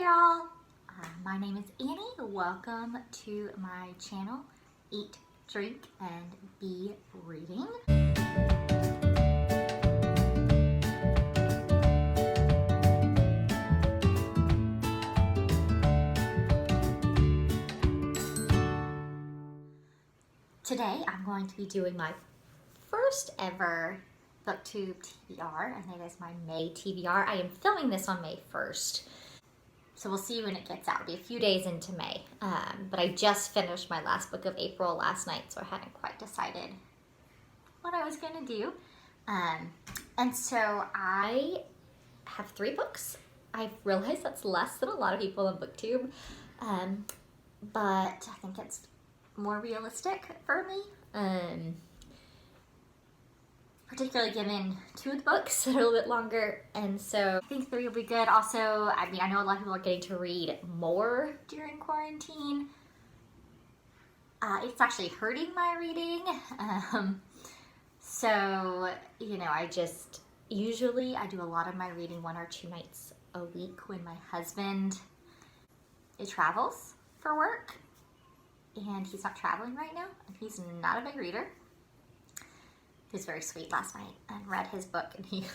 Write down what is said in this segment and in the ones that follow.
y'all, my name is Annie. Welcome to my channel, Eat, Drink, and Be Reading. Today I'm going to be doing my first ever Booktube TBR. I think it's my May TBR. I am filming this on May 1st. So we'll see when it gets out. It'll be a few days into May. But I just finished my last book of April last night, so I hadn't quite decided what I was going to do. And so I have 3 books. I realize that's less than a lot of people on Booktube. But I think it's more realistic for me. Particularly given 2 of the books that are a little bit longer, and so I think 3 will be good. Also, I mean, I know a lot of people are getting to read more during quarantine. It's actually hurting my reading. So, you know, usually I do a lot of my reading 1 or 2 nights a week when my husband travels for work, and he's not traveling right now, and he's not a big reader. He was very sweet last night and read his book, and he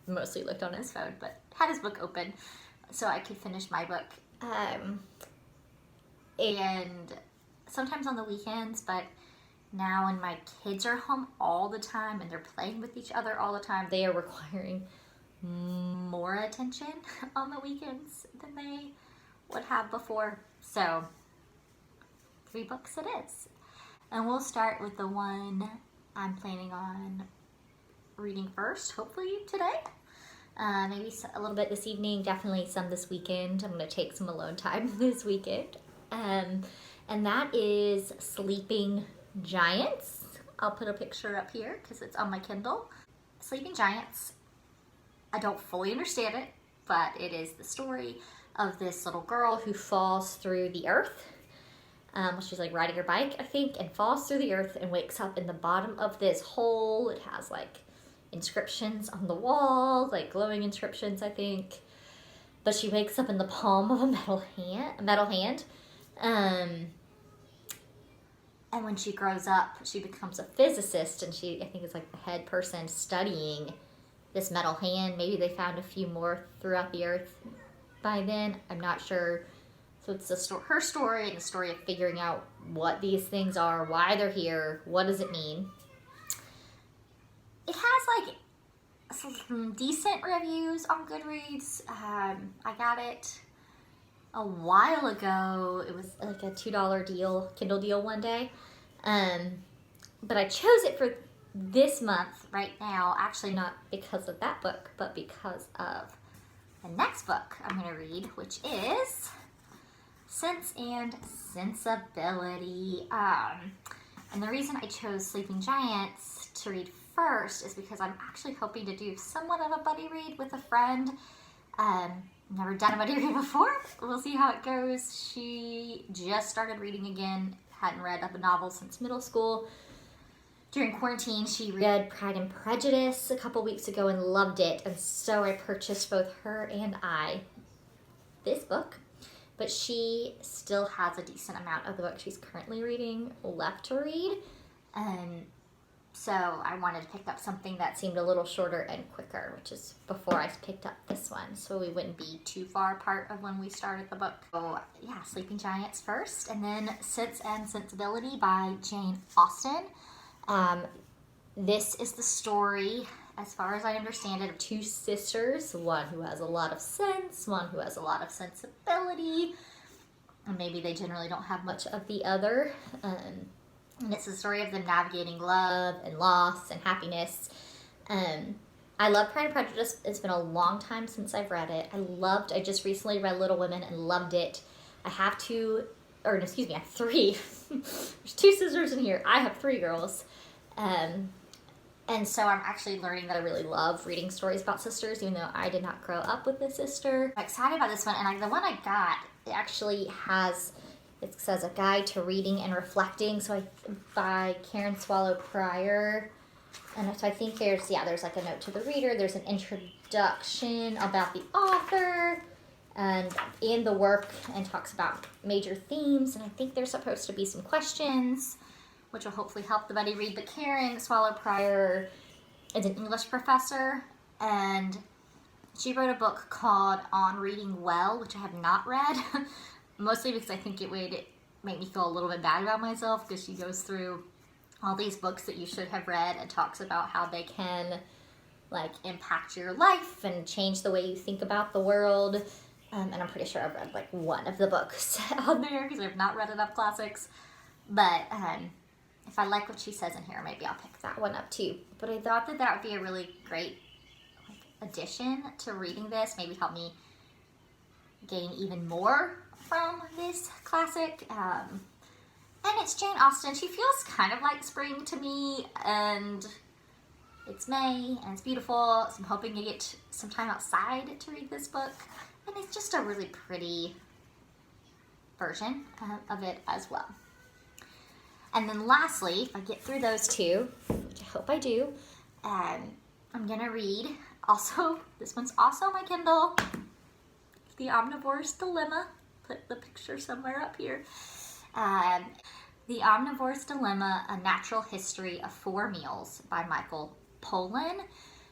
mostly looked on his phone, but had his book open so I could finish my book. And sometimes on the weekends, but now when my kids are home all the time and they're playing with each other all the time, they are requiring more attention on the weekends than they would have before. So 3 books it is. And we'll start with the one I'm planning on reading first, hopefully today. Maybe a little bit this evening, definitely some this weekend. I'm going to take some alone time this weekend. And that is Sleeping Giants. I'll put a picture up here because it's on my Kindle. Sleeping Giants, I don't fully understand it, but it is the story of this little girl who falls through the earth. She's like riding her bike, I think, and falls through the earth and wakes up in the bottom of this hole. It has like inscriptions on the wall, like glowing inscriptions, I think. But she wakes up in the palm of a metal hand. And when she grows up, she becomes a physicist, and she, I think, is like the head person studying this metal hand. Maybe they found a few more throughout the earth by then. I'm not sure. So it's her story and the story of figuring out what these things are, why they're here, what does it mean. It has like some decent reviews on Goodreads. I got it a while ago. It was like a $2 deal, Kindle deal one day. But I chose it for this month right now, actually not because of that book, but because of the next book I'm going to read, which is Sense and Sensibility. And the reason I chose Sleeping Giants to read first is because I'm actually hoping to do somewhat of a buddy read with a friend. Never done a buddy read before. We'll see how it goes. She just started reading again, hadn't read a novel since middle school. During quarantine, she read Pride and Prejudice a couple weeks ago and loved it, and so I purchased both her and I this book. But she still has a decent amount of the book she's currently reading left to read. And so I wanted to pick up something that seemed a little shorter and quicker, which is before I picked up this one, so we wouldn't be too far apart of when we started the book. So yeah, Sleeping Giants first, and then Sense and Sensibility by Jane Austen. This is the story, as far as I understand it, of 2 sisters, one who has a lot of sense, one who has a lot of sensibility, and maybe they generally don't have much of the other. And it's the story of them navigating love and loss and happiness. I love Pride and Prejudice. It's been a long time since I've read it. I just recently read Little Women and loved it. I have 3. There's 2 sisters in here. I have 3 girls. And so I'm actually learning that I really love reading stories about sisters, even though I did not grow up with a sister. I'm excited about this one, and the one I got, it actually it says A Guide to Reading and Reflecting, by Karen Swallow Prior. And so I think there's like a note to the reader, there's an introduction about the author, and in the work and talks about major themes, and I think there's supposed to be some questions, which will hopefully help the buddy read. But Karen Swallow Prior is an English professor, and she wrote a book called On Reading Well, which I have not read, mostly because I think it would make me feel a little bit bad about myself, because she goes through all these books that you should have read and talks about how they can like impact your life and change the way you think about the world. And I'm pretty sure I've read like one of the books on there because I've not read enough classics. But if I like what she says in here, maybe I'll pick that one up too. But I thought that that would be a really great addition to reading this. Maybe help me gain even more from this classic. And it's Jane Austen. She feels kind of like spring to me, and it's May and it's beautiful, so I'm hoping to get some time outside to read this book. And it's just a really pretty version of it as well. And then lastly, if I get through those two, which I hope I do, I'm gonna read also, this one's also on my Kindle, The Omnivore's Dilemma. Put the picture somewhere up here. The Omnivore's Dilemma, A Natural History of Four Meals by Michael Polan.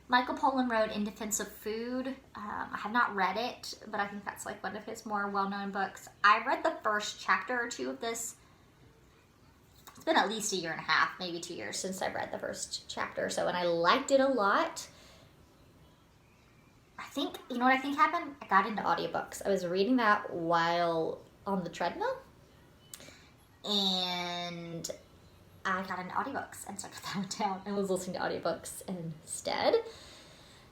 Michael Polan wrote In Defense of Food. I have not read it, but I think that's like one of his more well-known books. I read the first chapter or two of this. It's been at least a year and a half, maybe 2 years since I read the first chapter or so, and I liked it a lot. I think, you know what I think happened? I got into audiobooks. I was reading that while on the treadmill, and I got into audiobooks, and so I put that one down and was listening to audiobooks instead.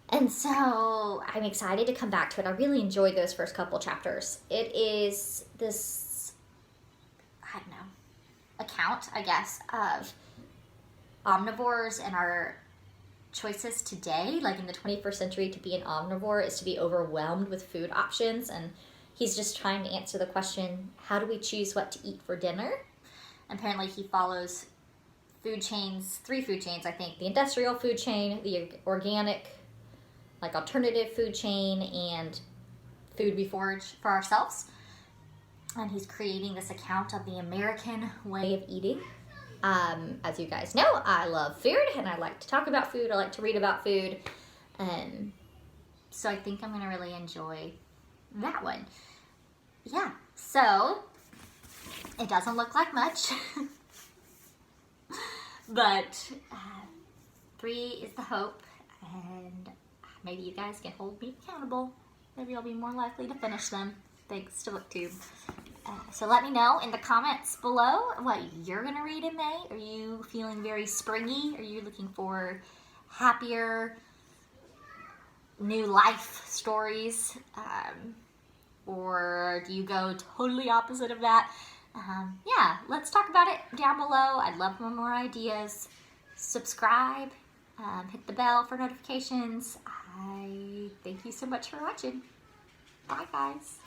And so I'm excited to come back to it. I really enjoyed those first couple chapters. It is this, I don't know, account, I guess, of omnivores and our choices today. Like in the 21st century, to be an omnivore is to be overwhelmed with food options, and he's just trying to answer the question, how do we choose what to eat for dinner? Apparently he follows food chains, 3 food chains, I think. The industrial food chain, the organic, like alternative food chain, and food we forage for ourselves. And he's creating this account of the American way of eating. As you guys know, I love food, and I like to talk about food. I like to read about food. So I think I'm going to really enjoy that one. Yeah, so it doesn't look like much. But 3 is the hope, and maybe you guys can hold me accountable. Maybe I'll be more likely to finish them, thanks to Booktube. So let me know in the comments below what you're going to read in May. Are you feeling very springy? Are you looking for happier, new life stories? Or do you go totally opposite of that? Yeah, let's talk about it down below. I'd love more ideas. Subscribe, hit the bell for notifications. I thank you so much for watching. Bye, guys.